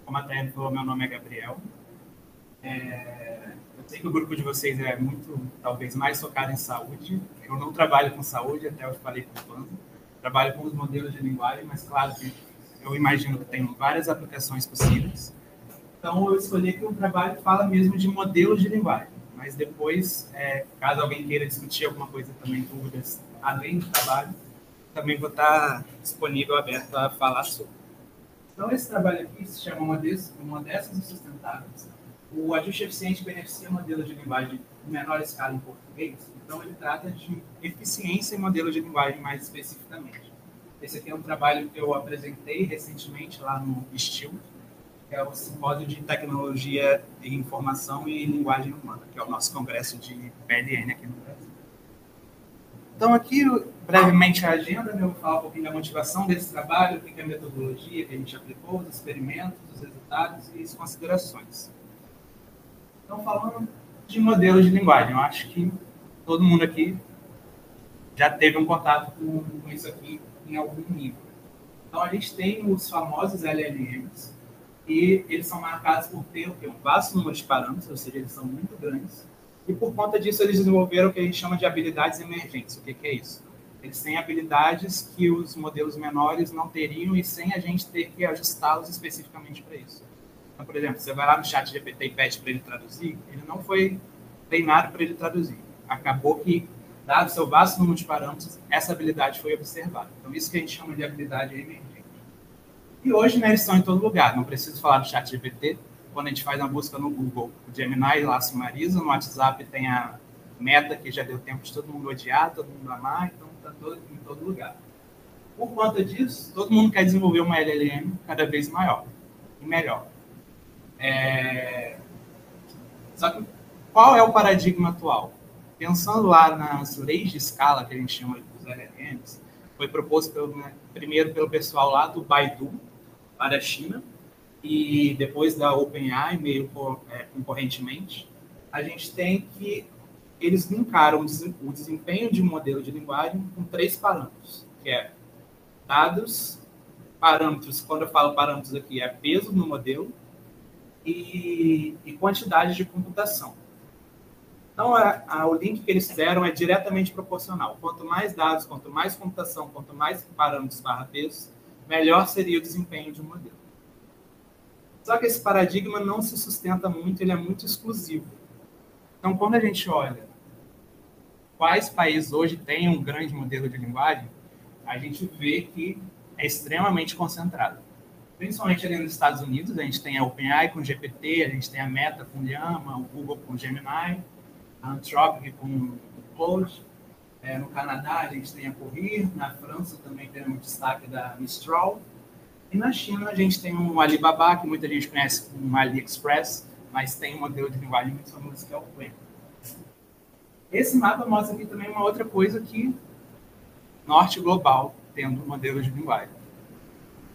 como a Tayane falou, meu nome é Gabriel. Eu sei que o grupo de vocês é muito, talvez, mais focado em saúde. Eu não trabalho com saúde, até eu falei com o Pando. Trabalho com os modelos de linguagem, mas, claro, que eu imagino que tem várias aplicações possíveis. Então, eu escolhi que o trabalho fala mesmo de modelos de linguagem. Mas depois, caso alguém queira discutir alguma coisa também, dúvidas, além do trabalho, também vou estar disponível, aberto a falar sobre. Então, esse trabalho aqui se chama Modestas e Sustentáveis. O ajuste eficiente beneficia modelos de linguagem de menor escala em português. Então, ele trata de eficiência em modelos de linguagem mais especificamente. Esse aqui é um trabalho que eu apresentei recentemente lá no STIL, que é o Simpósio de Tecnologia de Informação e Linguagem Humana, que é o nosso congresso de PLN aqui no Brasil. Então, aqui, brevemente, a agenda, eu vou falar um pouquinho da motivação desse trabalho, o que é a metodologia que a gente aplicou, os experimentos, os resultados e as considerações. Então, falando de modelos de linguagem, eu acho que todo mundo aqui já teve um contato com isso aqui em algum nível. Então, a gente tem os famosos LLMs, e eles são marcados por ter um vasto número de parâmetros, ou seja, eles são muito grandes, e por conta disso eles desenvolveram o que a gente chama de habilidades emergentes. O que é isso? Eles têm habilidades que os modelos menores não teriam e sem a gente ter que ajustá-los especificamente para isso. Então, por exemplo, você vai lá no chat GPT e pede para ele traduzir, ele não foi treinado para ele traduzir. Acabou que, dado o seu vasto número de parâmetros, essa habilidade foi observada. Então, isso que a gente chama de habilidade emergente. E hoje, né, eles estão em todo lugar. Não preciso falar do chat GPT. Quando a gente faz uma busca no Google, o Gemini lá sumariza. No WhatsApp tem a Meta, que já deu tempo de todo mundo odiar, todo mundo amar. Então, está em todo lugar. Por conta disso, todo mundo quer desenvolver uma LLM cada vez maior e melhor. Só que qual é o paradigma atual? Pensando lá nas leis de escala, que a gente chama dos LLMs, foi proposto primeiro pelo pessoal lá do Baidu, para a China, e depois da OpenAI, meio concorrentemente, a gente tem que eles linkaram o desempenho de um modelo de linguagem com 3 parâmetros, que é dados, parâmetros, quando eu falo parâmetros aqui, é peso no modelo, e quantidade de computação. Então, o link que eles fizeram é diretamente proporcional. Quanto mais dados, quanto mais computação, quanto mais parâmetros peso, melhor seria o desempenho de um modelo. Só que esse paradigma não se sustenta muito, ele é muito exclusivo. Então, quando a gente olha quais países hoje têm um grande modelo de linguagem, a gente vê que é extremamente concentrado. Principalmente ali nos Estados Unidos, a gente tem a OpenAI com GPT, a gente tem a Meta com Llama, o Google com Gemini, a Anthropic com o Claude. No Canadá, a gente tem a Cohere, na França também tem um destaque da Mistral, e na China a gente tem um Alibaba, que muita gente conhece como AliExpress, mas tem um modelo de linguagem muito famoso que é o Qwen. Esse mapa mostra aqui também uma outra coisa que norte global tendo um modelo de linguagem.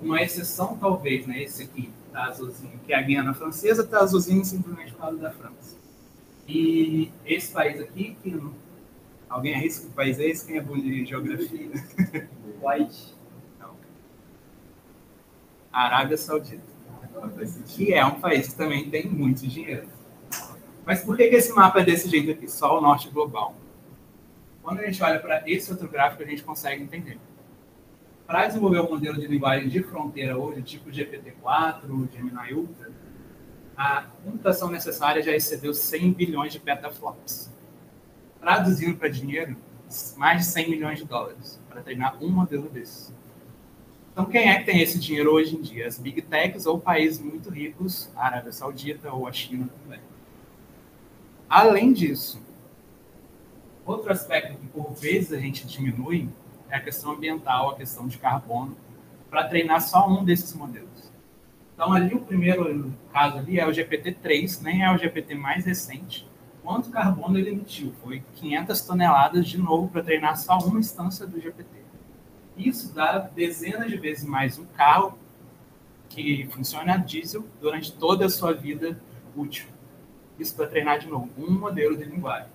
Uma exceção, talvez, né? Esse aqui, da azulzinho, que é a Guiana Francesa, está azulzinho simplesmente por causa da França. E esse país aqui, que alguém arrisca que país é esse? Quem é bom de geografia? White. Não. A Arábia Saudita. Que é um país que também tem muito dinheiro. Mas por que esse mapa é desse jeito aqui? Só o norte global. Quando a gente olha para esse outro gráfico, a gente consegue entender. Para desenvolver um modelo de linguagem de fronteira hoje, tipo GPT-4, Gemini Ultra, a computação necessária já excedeu 100 bilhões de petaflops. Traduzindo para dinheiro, mais de 100 milhões de dólares para treinar um modelo desse. Então, quem é que tem esse dinheiro hoje em dia? As Big Techs ou países muito ricos, a Arábia Saudita ou a China também. Além disso, outro aspecto que por vezes a gente diminui é a questão ambiental, a questão de carbono, para treinar só um desses modelos. Então, ali o primeiro caso ali é o GPT-3, nem é o GPT mais recente. Quanto carbono ele emitiu? Foi 500 toneladas de novo para treinar só uma instância do GPT. Isso dá dezenas de vezes mais um carro que funciona a diesel durante toda a sua vida útil. Isso para treinar de novo um modelo de linguagem.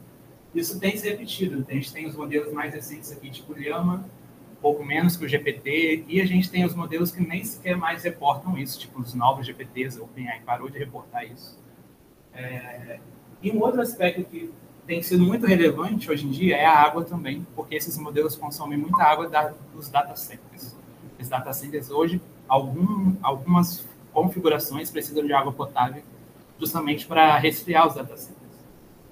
Isso tem se repetido. A gente tem os modelos mais recentes aqui, tipo Llama, pouco menos que o GPT, e a gente tem os modelos que nem sequer mais reportam isso, tipo os novos GPTs, o OpenAI parou de reportar isso. E um outro aspecto que tem sido muito relevante hoje em dia é a água também, porque esses modelos consomem muita água dos data centers. Os data centers hoje, algumas configurações precisam de água potável justamente para resfriar os data centers.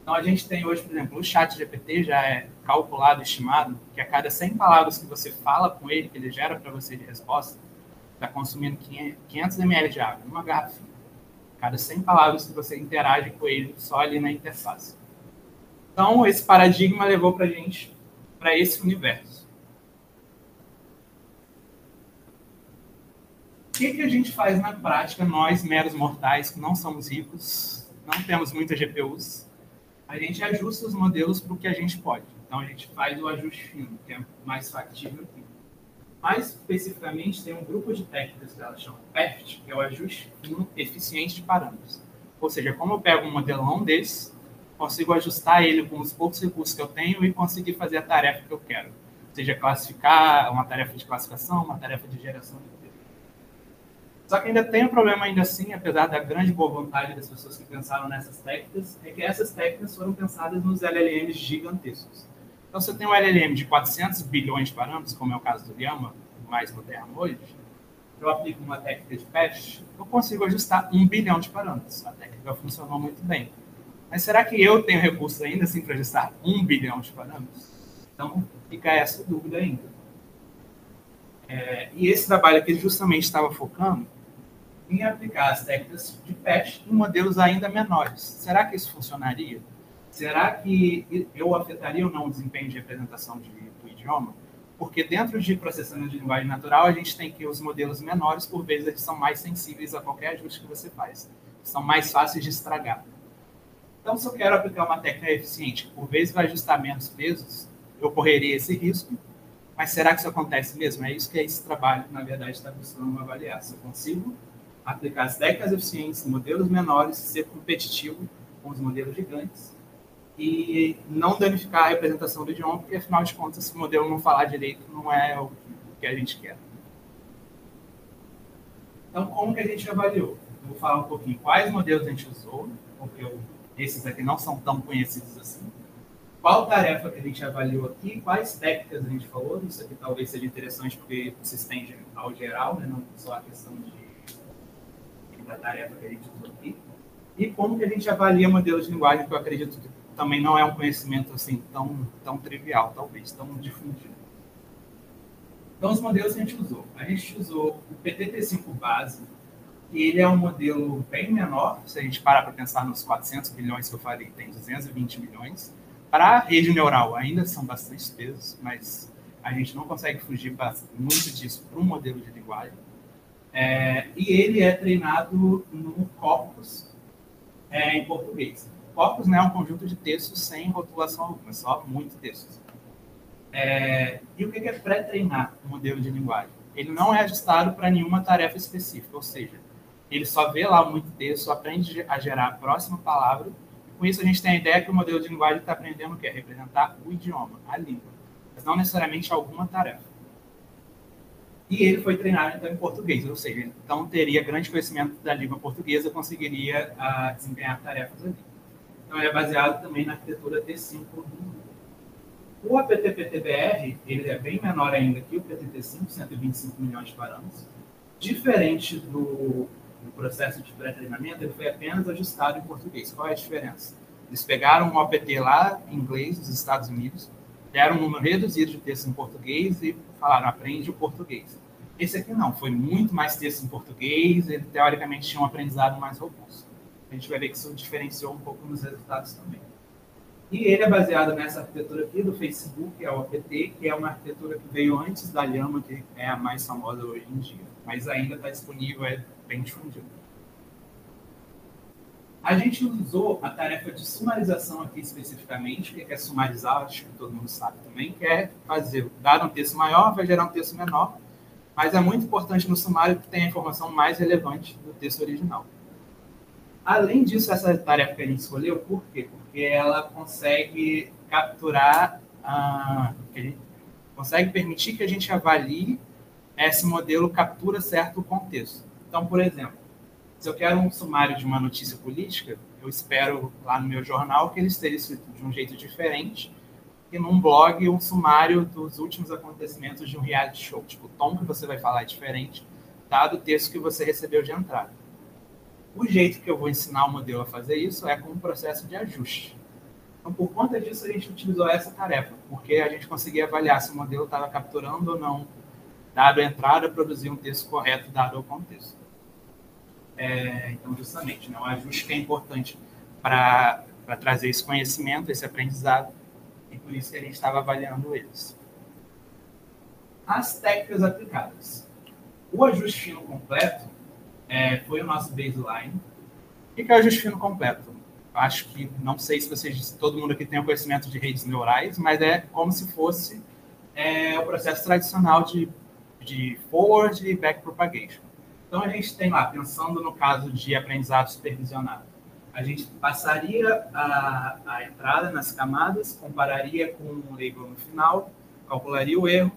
Então, a gente tem hoje, por exemplo, o chat GPT já é calculado, estimado, que a cada 100 palavras que você fala com ele, que ele gera para você de resposta, está consumindo 500 ml de água, uma garrafinha. Cada 100 palavras que você interage com ele só ali na interface. Então, esse paradigma levou para a gente para esse universo. O que a gente faz na prática, nós, meros mortais, que não somos ricos, não temos muitas GPUs, a gente ajusta os modelos para o que a gente pode. Então, a gente faz o ajuste fino, que é mais factível aqui. Mais especificamente, tem um grupo de técnicas que elas chamam PERT, que é o ajuste fino eficiente de parâmetros. Ou seja, como eu pego um modelão desse, consigo ajustar ele com os poucos recursos que eu tenho e conseguir fazer a tarefa que eu quero. Seja classificar, uma tarefa de classificação, uma tarefa de geração de texto. Só que ainda tem um problema ainda assim, apesar da grande boa vontade das pessoas que pensaram nessas técnicas, é que essas técnicas foram pensadas nos LLMs gigantescos. Então, se eu tenho um LLM de 400 bilhões de parâmetros, como é o caso do Llama, o mais moderno hoje, eu aplico uma técnica de patch, eu consigo ajustar 1 bilhão de parâmetros. A técnica funcionou muito bem. Mas será que eu tenho recursos ainda assim para ajustar 1 bilhão de parâmetros? Então, fica essa dúvida ainda. E esse trabalho aqui justamente estava focando em aplicar as técnicas de patch em modelos ainda menores. Será que isso funcionaria? Será que eu afetaria ou não o desempenho de representação do idioma? Porque dentro de processamento de linguagem natural, a gente tem que os modelos menores, por vezes, eles são mais sensíveis a qualquer ajuste que você faz. São mais fáceis de estragar. Então, se eu quero aplicar uma técnica eficiente, por vezes vai ajustar menos pesos, eu correria esse risco. Mas será que isso acontece mesmo? É isso que esse trabalho, na verdade, está buscando avaliar. Se eu consigo aplicar as técnicas eficientes em modelos menores, ser competitivo com os modelos gigantes e não danificar a representação do idioma, porque, afinal de contas, se o modelo não falar direito, não é o que a gente quer. Então, como que a gente avaliou? Eu vou falar um pouquinho quais modelos a gente usou, porque esses aqui não são tão conhecidos assim. Qual tarefa que a gente avaliou aqui, quais técnicas a gente falou, isso aqui talvez seja interessante porque se estende ao geral, né, não só a questão da tarefa que a gente usou aqui. E como que a gente avalia modelos de linguagem, que eu acredito que também não é um conhecimento assim tão trivial, talvez, tão difundido. Então, os modelos que a gente usou. A gente usou o PTT5 base, que ele é um modelo bem menor, se a gente parar para pensar nos 400 bilhões que eu falei, tem 220 milhões. Para a rede neural, ainda são bastante pesos, mas a gente não consegue fugir muito disso para um modelo de linguagem. E ele é treinado no corpus em português. Corpus, né, é um conjunto de textos sem rotulação alguma, só muito textos. E o que é pré-treinar um modelo de linguagem? Ele não é ajustado para nenhuma tarefa específica, ou seja, ele só vê lá muito texto, aprende a gerar a próxima palavra. Com isso, a gente tem a ideia que o modelo de linguagem está aprendendo o quê? Representar o idioma, a língua, mas não necessariamente alguma tarefa. E ele foi treinado, então, em português, ou seja, então teria grande conhecimento da língua portuguesa, conseguiria desempenhar tarefas ali. Então, ele é baseado também na arquitetura T5 do Google. O APT-PTBR, ele é bem menor ainda que o PTT5, 125 milhões de parâmetros. Diferente do processo de pré-treinamento, ele foi apenas ajustado em português. Qual é a diferença? Eles pegaram um OPT lá, em inglês, dos Estados Unidos, deram um número reduzido de textos em português e falaram, aprende o português. Esse aqui não, foi muito mais texto em português, ele teoricamente tinha um aprendizado mais robusto. A gente vai ver que isso diferenciou um pouco nos resultados também. E ele é baseado nessa arquitetura aqui do Facebook, que é o APT, que é uma arquitetura que veio antes da Llama, que é a mais famosa hoje em dia. Mas ainda está disponível, é bem difundido. A gente usou a tarefa de sumarização aqui especificamente. O que é sumarizar? Acho que todo mundo sabe também, que é fazer, dar um texto maior, vai gerar um texto menor, mas é muito importante no sumário que tenha a informação mais relevante do texto original. Além disso, essa tarefa que a gente escolheu, por quê? Porque ela consegue capturar consegue permitir que a gente avalie esse modelo captura certo contexto. Então, por exemplo, se eu quero um sumário de uma notícia política, eu espero lá no meu jornal que ele esteja escrito de um jeito diferente e num blog um sumário dos últimos acontecimentos de um reality show. Tipo, o tom que você vai falar é diferente, dado o texto que você recebeu de entrada. O jeito que eu vou ensinar o modelo a fazer isso é com um processo de ajuste. Então, por conta disso, a gente utilizou essa tarefa, porque a gente conseguia avaliar se o modelo estava capturando ou não, dado a entrada, produzir um texto correto, dado o contexto. Então, justamente, né, o ajuste que é importante para trazer esse conhecimento, esse aprendizado, e por isso que a gente estava avaliando eles. As técnicas aplicadas. O ajuste fino completo foi o nosso baseline. O que é o ajuste fino completo? Acho que, não sei se todo mundo aqui tem o conhecimento de redes neurais, mas é como se fosse o processo tradicional de forward e back propagation. Então, a gente tem lá, pensando no caso de aprendizado supervisionado, a gente passaria a entrada nas camadas, compararia com um label no final, calcularia o erro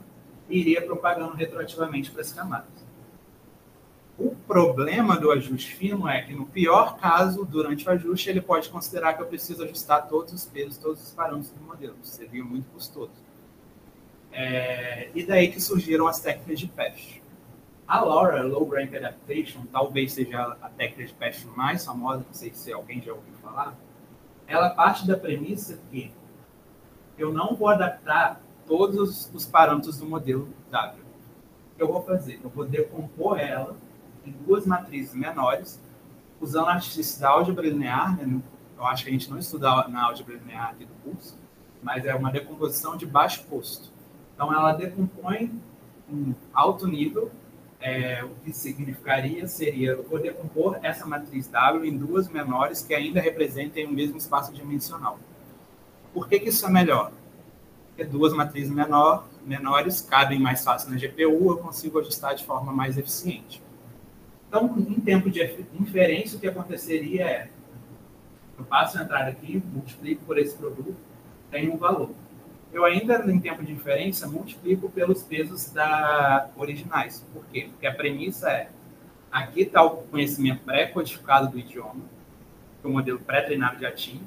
e iria propagando retroativamente para as camadas. O problema do ajuste fino é que, no pior caso, durante o ajuste, ele pode considerar que eu preciso ajustar todos os pesos, todos os parâmetros do modelo. Isso seria muito custoso. E daí que surgiram as técnicas de patch. A LoRa, Low Rank Adaptation, talvez seja a técnica de patch mais famosa, não sei se alguém já ouviu falar. Ela parte da premissa que eu não vou adaptar todos os parâmetros do modelo W. O que eu vou fazer? Eu vou decompor ela em duas matrizes menores, usando a artifício da álgebra linear, né? Eu acho que a gente não estuda na álgebra linear aqui do curso, mas é uma decomposição de baixo custo. Então, ela decompõe em alto nível, o que significaria seria, eu vou decompor essa matriz W em duas menores que ainda representem o mesmo espaço dimensional. Por que isso é melhor? Porque duas matrizes menores cabem mais fácil na GPU, eu consigo ajustar de forma mais eficiente. Então, em tempo de inferência, o que aconteceria é, eu passo a entrada aqui, multiplico por esse produto, tenho um valor. Eu ainda, em tempo de inferência, multiplico pelos pesos originais. Por quê? Porque a premissa é, aqui está o conhecimento pré-codificado do idioma, que o modelo pré-treinado já tinha,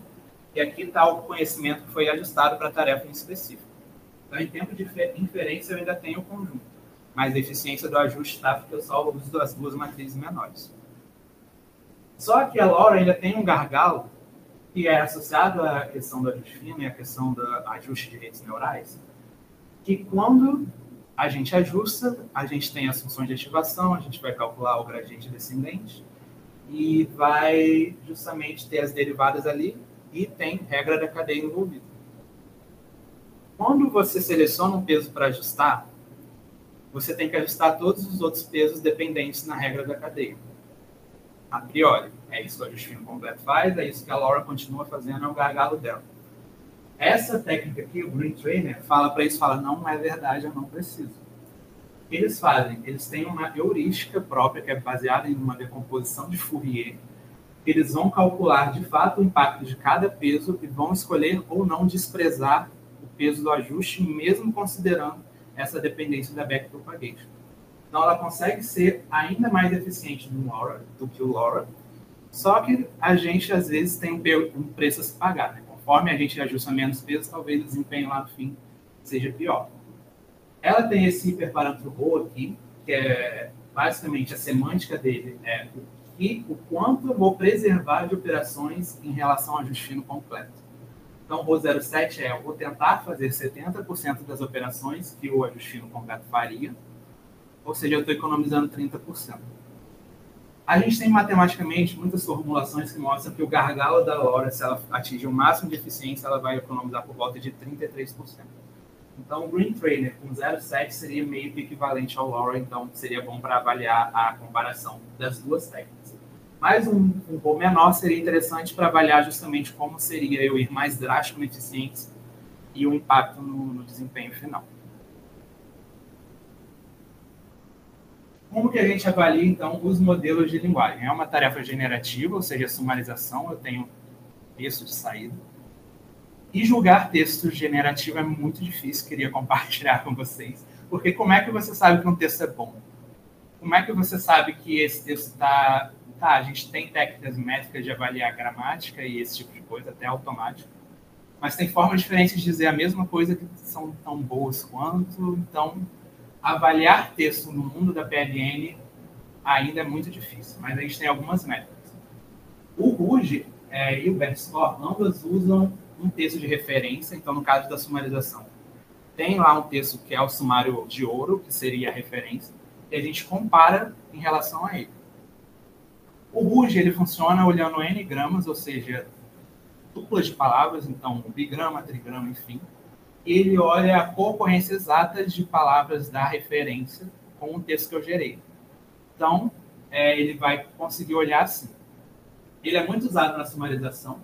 e aqui está o conhecimento que foi ajustado para a tarefa em específico. Então, em tempo de inferência, eu ainda tenho o conjunto. Mas a eficiência do ajuste está porque eu só uso as duas matrizes menores. Só que a LoRa ainda tem um gargalo que é associado à questão do ajuste fino e à questão do ajuste de redes neurais, que quando a gente ajusta, a gente tem as funções de ativação, a gente vai calcular o gradiente descendente e vai justamente ter as derivadas ali e tem regra da cadeia envolvida. Quando você seleciona um peso para ajustar, você tem que ajustar todos os outros pesos dependentes na regra da cadeia. A priori. É isso que o ajuste fino completo faz, é isso que a LoRa continua fazendo, é o gargalo dela. Essa técnica aqui, o Green Trainer, fala para isso, fala, não é verdade, eu não preciso. O que eles fazem? Eles têm uma heurística própria, que é baseada em uma decomposição de Fourier. Eles vão calcular, de fato, o impacto de cada peso e vão escolher ou não desprezar o peso do ajuste, mesmo considerando essa dependência da backpropagation. Então, ela consegue ser ainda mais eficiente do que o LoRa, só que a gente, às vezes, tem um preço a se pagar. Né? Conforme a gente ajusta menos peso, talvez o desempenho lá no fim seja pior. Ela tem esse hiperparâmetro ρ aqui, que é basicamente a semântica dele, o quanto eu vou preservar de operações em relação ao ajuste fino completo. Então, o ρ07 eu vou tentar fazer 70% das operações que o ajuste fino completo faria, ou seja, eu estou economizando 30%. A gente tem matematicamente muitas formulações que mostram que o gargalo da LoRa, se ela atingir o máximo de eficiência, ela vai economizar por volta de 33%. Então, o Green Trainer com 0,7 seria meio que equivalente ao LoRa, então seria bom para avaliar a comparação das duas técnicas. Mas um pouco menor seria interessante para avaliar justamente como seria eu ir mais drástico na eficiência e o impacto no desempenho final. Como que a gente avalia, então, os modelos de linguagem? É uma tarefa generativa, ou seja, sumarização, eu tenho texto de saída. E julgar texto generativo é muito difícil, queria compartilhar com vocês. Porque como é que você sabe que um texto é bom? Como é que você sabe que esse texto está... Tá, a gente tem técnicas métricas de avaliar gramática e esse tipo de coisa, até automático. Mas tem formas diferentes de dizer a mesma coisa que são tão boas quanto. Então, avaliar texto no mundo da PLN ainda é muito difícil, mas a gente tem algumas métricas. O RUGE e o BERT-SCOR, ambas usam um texto de referência. Então, no caso da sumarização, tem lá um texto que é o sumário de ouro, que seria a referência, e a gente compara em relação a ele. O RUGE ele funciona olhando N gramas, ou seja, duplas de palavras, então bigrama, trigrama, enfim. Ele olha a concorrência exata de palavras da referência com o texto que eu gerei. Então, ele vai conseguir olhar assim. Ele é muito usado na sumarização.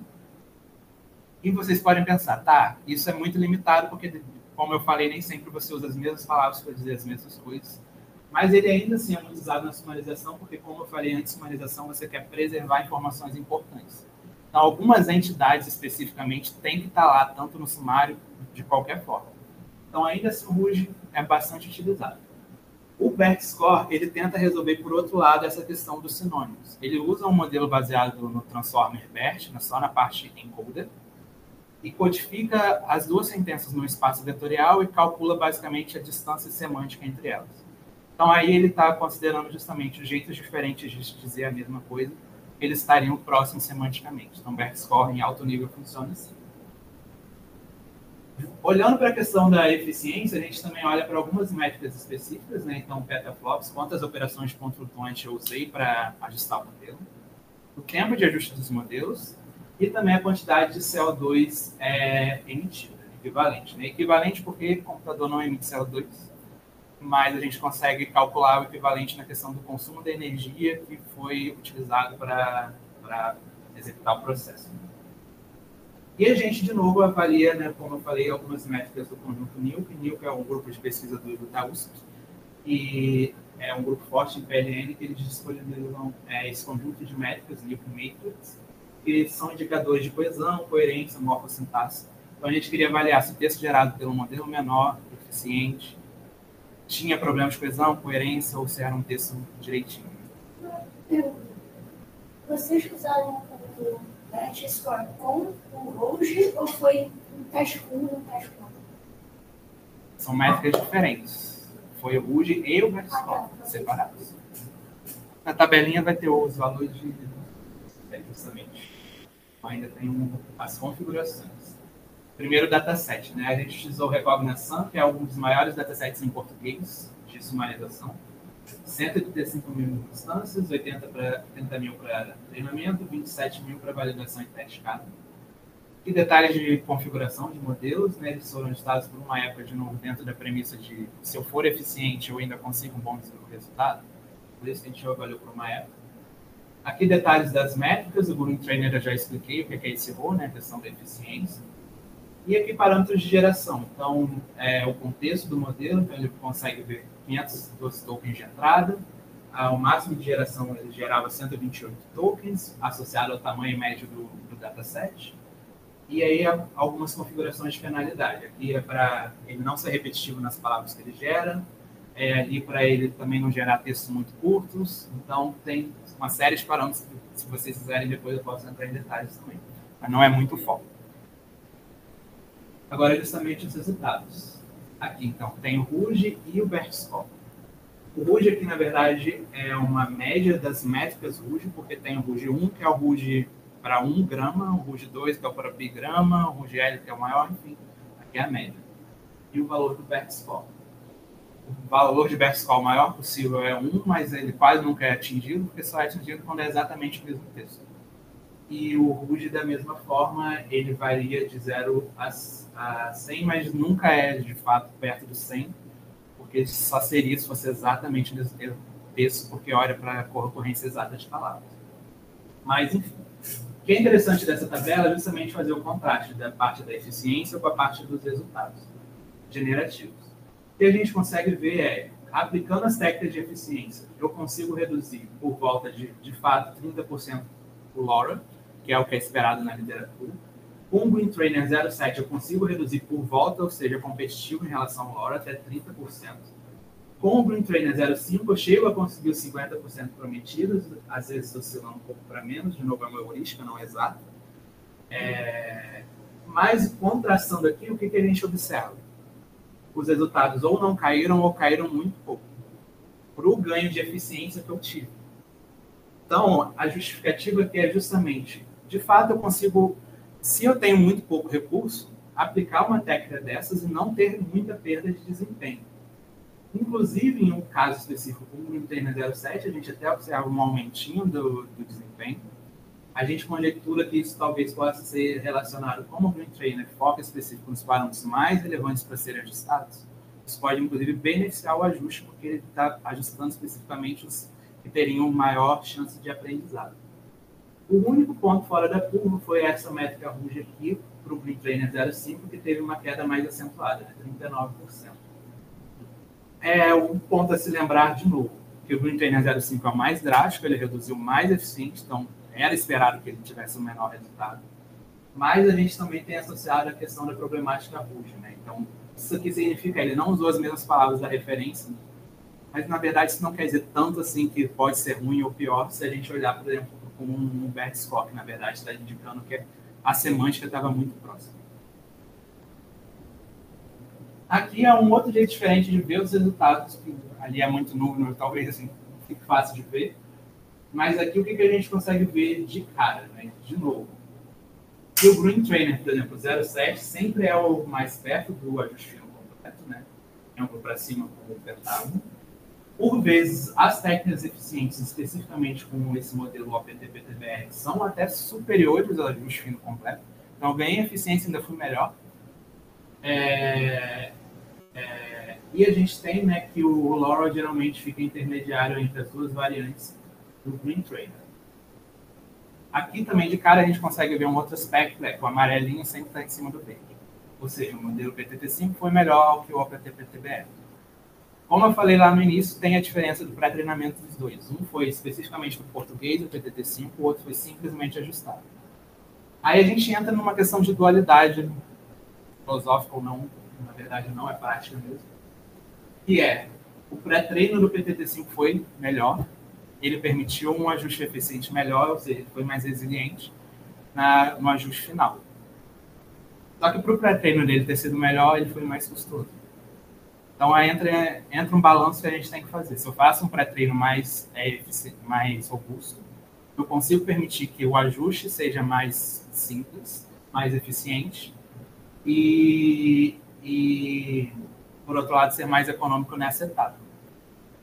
E vocês podem pensar, tá, isso é muito limitado, porque, como eu falei, nem sempre você usa as mesmas palavras para dizer as mesmas coisas. Mas ele ainda assim é muito usado na sumarização, porque, como eu falei antes, sumarização você quer preservar informações importantes. Então, algumas entidades especificamente têm que estar lá, tanto no sumário, de qualquer forma. Então, ainda assim, o RUGE é bastante utilizado. O BERT-SCOR, ele tenta resolver, por outro lado, essa questão dos sinônimos. Ele usa um modelo baseado no Transformer BERT, só na parte encoder, e codifica as duas sentenças no espaço vetorial e calcula, basicamente, a distância semântica entre elas. Então, aí ele está considerando justamente os jeitos diferentes de dizer a mesma coisa, eles estariam próximos semanticamente. Então, BERT-SCOR em alto nível funciona assim. Olhando para a questão da eficiência, a gente também olha para algumas métricas específicas, né? Então, petaflops, quantas operações de ponto flutuante eu usei para ajustar o modelo, o tempo de ajuste dos modelos e também a quantidade de CO2 emitida, equivalente. Né? Equivalente porque o computador não emite CO2, mas a gente consegue calcular o equivalente na questão do consumo de energia que foi utilizado para executar o processo. E a gente, de novo, avalia, né, como eu falei, algumas métricas do conjunto NILC. NILC é um grupo de pesquisa da USP, e é um grupo forte em PLN que eles disponibilizam esse conjunto de métricas, NILC Matrix, que são indicadores de coesão, coerência, morfossintaxe. Então, a gente queria avaliar se o texto gerado pelo modelo menor, eficiente, tinha problemas de coesão, coerência, ou se era um texto direitinho. Vocês usaram o BERT-SCOR com o RUGE ou foi um teste com um teste com outro? São métricas diferentes. Foi o RUGE e o BERT-SCOR separados. Na tabelinha vai ter os valores de justamente. Ainda tem as configurações. Primeiro, dataset. Né? A gente utilizou o Recognition, que é um dos maiores datasets em português de sumarização. 135 mil instâncias, 80 mil para treinamento, 27 mil para validação e teste cada. E detalhes de configuração de modelos, né? Eles foram listados por uma época, de novo, dentro da premissa de se eu for eficiente, eu ainda consigo um bom resultado. Por isso que a gente avaliou por uma época. Aqui detalhes das métricas, o Google Trainer eu já expliquei o que é esse RO, né? A questão da eficiência. E aqui parâmetros de geração. Então, o contexto do modelo, então ele consegue ver 512 tokens de entrada. O máximo de geração ele gerava 128 tokens, associado ao tamanho médio do dataset. E aí algumas configurações de penalidade. Aqui é para ele não ser repetitivo nas palavras que ele gera. Ali para ele também não gerar textos muito curtos. Então, tem uma série de parâmetros que, se vocês quiserem, depois eu posso entrar em detalhes também. Mas não é muito foco. Agora, justamente os resultados. Aqui, então, tem o RUGE e o BERT-SCOR. O RUGE aqui, na verdade, é uma média das métricas RUGE, porque tem o RUGE 1, que é o RUGE para 1 grama, o RUGE 2, que é o para bigrama, o RUGE L, que é o maior, enfim, aqui é a média. E o valor do BERT-SCOR. O valor de BERT-SCOR maior possível é 1, mas ele quase nunca é atingido, porque só é atingido quando é exatamente o mesmo texto. E o RUGE, da mesma forma, ele varia de 0 a 100, mas nunca é, de fato, perto do 100, porque só seria se fosse exatamente nesse texto, porque olha para a concorrência exata de palavras. Mas, enfim, o que é interessante dessa tabela é justamente fazer o contraste da parte da eficiência com a parte dos resultados generativos. O que a gente consegue ver aplicando as técnicas de eficiência, eu consigo reduzir por volta de fato, 30% o LoRa, que é o que é esperado na literatura. Com o Green Trainer 07, eu consigo reduzir por volta, ou seja, competitivo em relação ao LoRa, até 30%. Com o Green Trainer 05, eu chego a conseguir os 50% prometidos, às vezes oscilando um pouco para menos, de novo é uma heurística, não é exato. Mas, contrastando aqui, o que a gente observa? Os resultados ou não caíram ou caíram muito pouco, para o ganho de eficiência que eu tive. Então, a justificativa aqui é justamente, de fato, eu consigo, se eu tenho muito pouco recurso, aplicar uma técnica dessas e não ter muita perda de desempenho. Inclusive, em um caso específico, como o Green Trainer 07, a gente até observa um aumentinho do desempenho. A gente conjectura que isso talvez possa ser relacionado com o Green Trainer foca específico nos parâmetros mais relevantes para serem ajustados. Isso pode, inclusive, beneficiar o ajuste, porque ele está ajustando especificamente os que teriam maior chance de aprendizado. O único ponto fora da curva foi essa métrica RUGE aqui, para o Green Trainer 05, que teve uma queda mais acentuada, de 39%. Um ponto a se lembrar de novo, que o Green Trainer 05 é o mais drástico, ele reduziu mais eficiente, então era esperado que ele tivesse um menor resultado. Mas a gente também tem associado a questão da problemática RUGE, né? Então, isso aqui significa, ele não usou as mesmas palavras da referência, mas na verdade isso não quer dizer tanto assim que pode ser ruim ou pior se a gente olhar, por exemplo, como um BERT score, que na verdade está indicando que a semântica estava muito próxima. Aqui é um outro jeito diferente de ver os resultados, que ali é muito número, talvez assim, fique fácil de ver. Mas aqui o que a gente consegue ver de cara, né? De novo. Que o Green Trainer, por exemplo, 07, sempre é o mais perto do ajuste fino completo, né? É um para cima com o pentágono. Por vezes, as técnicas eficientes, especificamente com esse modelo OPT-PTBR, são até superiores ao ajuste fino completo. Então, ganhei eficiência, ainda fui melhor. E a gente tem, né, que o LoRa geralmente fica intermediário entre as duas variantes do Green Trainer. Aqui também de cara a gente consegue ver um outro aspecto, que o amarelinho sempre está em cima do verde. Ou seja, o modelo PTT5 foi melhor que o OPT-PTBR. Como eu falei lá no início, tem a diferença do pré-treinamento dos dois. Um foi especificamente do português, o PTT5, o outro foi simplesmente ajustado. Aí a gente entra numa questão de dualidade filosófica ou não, na verdade não é prática mesmo, que é o pré-treino do PTT5 foi melhor, ele permitiu um ajuste eficiente melhor, ou seja, ele foi mais resiliente no ajuste final. Só que para o pré-treino dele ter sido melhor, ele foi mais custoso. Então, entra um balanço que a gente tem que fazer. Se eu faço um pré-treino mais robusto, eu consigo permitir que o ajuste seja mais simples, mais eficiente e por outro lado, ser mais econômico nessa etapa.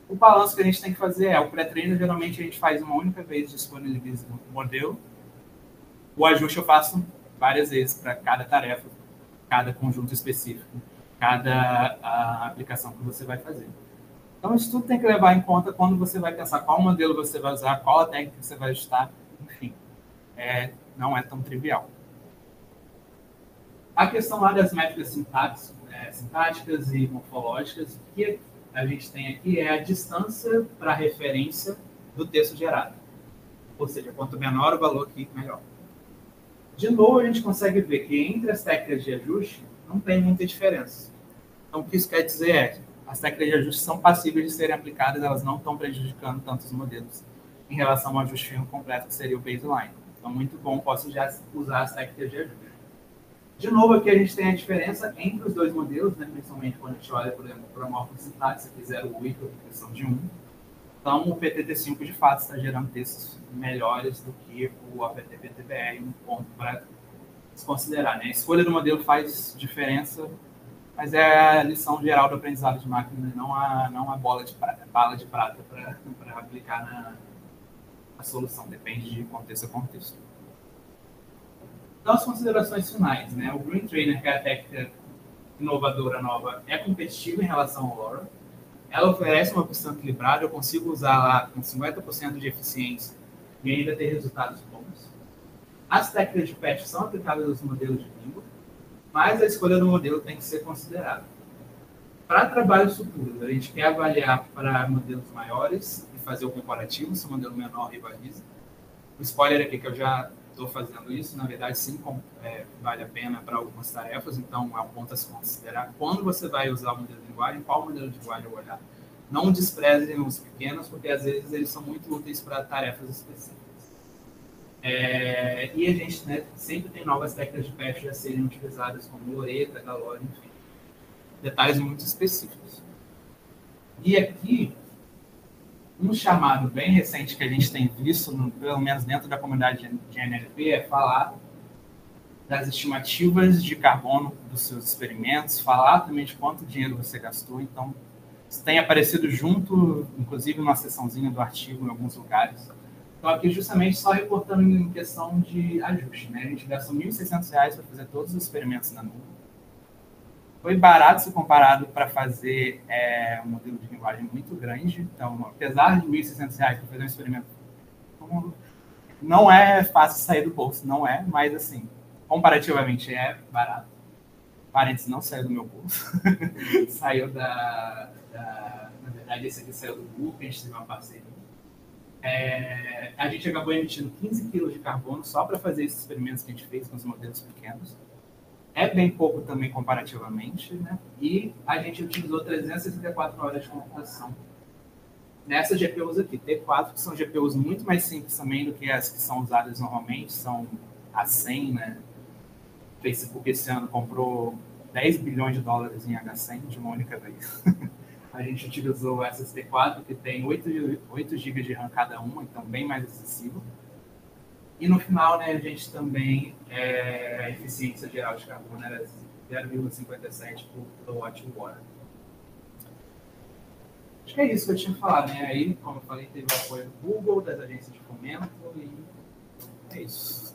O balanço que a gente tem que fazer o pré-treino, geralmente a gente faz uma única vez, disponibiliza o modelo. O ajuste eu faço várias vezes para cada tarefa, cada conjunto específico, cada aplicação que você vai fazer. Então, isso tudo tem que levar em conta quando você vai pensar qual modelo você vai usar, qual a técnica que você vai ajustar, enfim. Não é tão trivial. A questão lá das métricas sintáticas e morfológicas, o que a gente tem aqui é a distância para a referência do texto gerado. Ou seja, quanto menor o valor aqui, melhor. De novo, a gente consegue ver que entre as técnicas de ajuste não tem muita diferença. Então, o que isso quer dizer as técnicas de ajuste são passíveis de serem aplicadas, elas não estão prejudicando tanto os modelos em relação ao ajuste fino completo, que seria o baseline. Então, muito bom, posso já usar as técnicas de ajuste. De novo, aqui a gente tem a diferença entre os dois modelos, né? Principalmente quando a gente olha, por exemplo, para a morfossintaxe, aqui 0,8, a questão de 1. Então, o PTT5, de fato, está gerando textos melhores do que o OPT-PTBR, um ponto para se considerar, né? A escolha do modelo faz diferença, mas é a lição geral do aprendizado de máquina, não a bala de prata para aplicar na solução, depende de contexto a contexto. Então, as considerações finais, né? O Green Trainer, que é a técnica inovadora nova, é competitiva em relação ao LoRa. Ela oferece uma opção equilibrada, eu consigo usar lá com 50% de eficiência e ainda ter resultados bons. As técnicas de patch são aplicáveis aos modelos de língua, mas a escolha do modelo tem que ser considerada. Para trabalhos futuros, a gente quer avaliar para modelos maiores e fazer o comparativo, se o modelo menor rivaliza. O spoiler aqui que eu já estou fazendo isso. Na verdade, sim, vale a pena para algumas tarefas. Então, é um ponto a se considerar. Quando você vai usar o modelo de linguagem, qual modelo de linguagem olhar? Não desprezem os pequenos, porque às vezes eles são muito úteis para tarefas específicas. E a gente, né, sempre tem novas técnicas de patch a serem utilizadas, como Loreta, Galore, enfim. Detalhes muito específicos. E aqui, um chamado bem recente que a gente tem visto, pelo menos dentro da comunidade de NLP, é falar das estimativas de carbono dos seus experimentos, falar também de quanto dinheiro você gastou. Então, isso tem aparecido junto, inclusive numa seçãozinha do artigo em alguns lugares. Então, aqui justamente só reportando em questão de ajuste, né? A gente gastou R$ 1.600 para fazer todos os experimentos na nuvem. Foi barato se comparado para fazer um modelo de linguagem muito grande. Então, apesar de R$ 1.600 para fazer um experimento, não é fácil sair do bolso, não é, mas assim, comparativamente é barato. Parênteses, não saiu do meu bolso. Saiu na verdade, esse aqui saiu do Google, que a gente teve uma parceria. A gente acabou emitindo 15 quilos de carbono só para fazer esses experimentos que a gente fez com os modelos pequenos. É bem pouco também comparativamente, né? E a gente utilizou 364 horas de computação. Nessas GPUs aqui, T4, que são GPUs muito mais simples também do que as que são usadas normalmente, são a 100, né? O Facebook esse ano comprou $10 bilhões em H100 de uma única vez. A gente utilizou essas T4, que tem 8 GB de RAM cada uma, então bem mais acessível. E no final, né, a gente também, a eficiência geral de carbono era 0,57 por kWh. Acho que é isso que eu tinha que falar, né? Aí, como eu falei, teve o apoio do Google, das agências de fomento, e é isso.